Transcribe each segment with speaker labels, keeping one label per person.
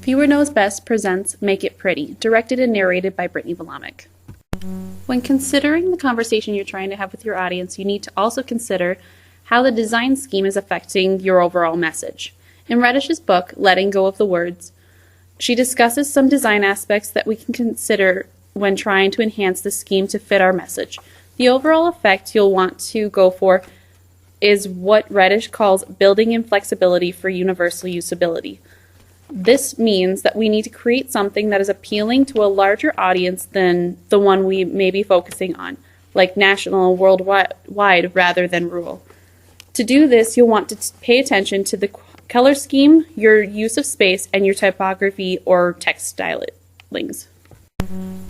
Speaker 1: Fewer Knows Best presents Make It Pretty, directed and narrated by Brittany Vlaminck. When considering the conversation you're trying to have with your audience, you need to also consider how the design scheme is affecting your overall message. In Redish's book, Letting Go of the Words, she discusses some design aspects that we can consider when trying to enhance the scheme to fit our message. The overall effect you'll want to go for is what Redish calls building in flexibility for universal usability. This means that we need to create something that is appealing to a larger audience than the one we may be focusing on, like national, worldwide, rather than rural. To do this, you'll want to pay attention to the color scheme, your use of space, and your typography or text stylings.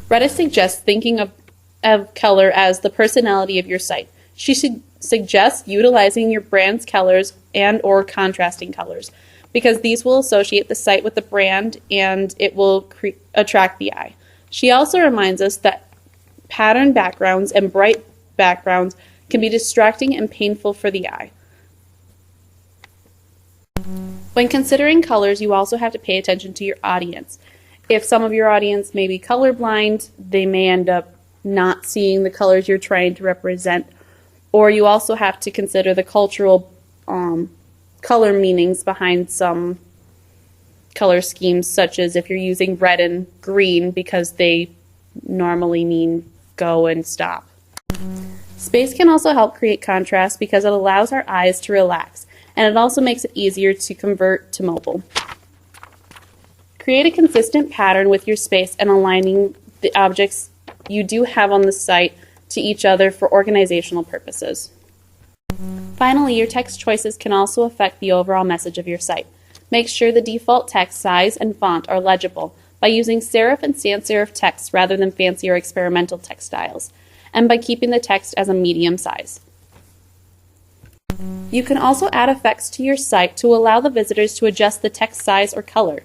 Speaker 1: Redish suggests thinking of color as the personality of your site. She suggests utilizing your brand's colors and/or contrasting colors, because these will associate the site with the brand and it will attract the eye. She also reminds us that pattern backgrounds and bright backgrounds can be distracting and painful for the eye. When considering colors, you also have to pay attention to your audience. If some of your audience may be colorblind, they may end up not seeing the colors you're trying to represent, or you also have to consider the cultural color meanings behind some color schemes, such as if you're using red and green because they normally mean go and stop. Space can also help create contrast because it allows our eyes to relax, and it also makes it easier to convert to mobile. Create a consistent pattern with your space and aligning the objects you do have on the site to each other for organizational purposes. Finally, your text choices can also affect the overall message of your site. Make sure the default text size and font are legible by using serif and sans serif text rather than fancy or experimental text styles, and by keeping the text as a medium size. You can also add effects to your site to allow the visitors to adjust the text size or color.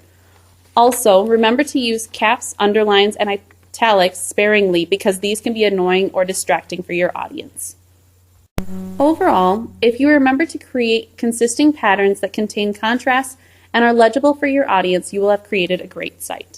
Speaker 1: Also, remember to use caps, underlines, and italics sparingly because these can be annoying or distracting for your audience. Overall, if you remember to create consistent patterns that contain contrast and are legible for your audience, you will have created a great site.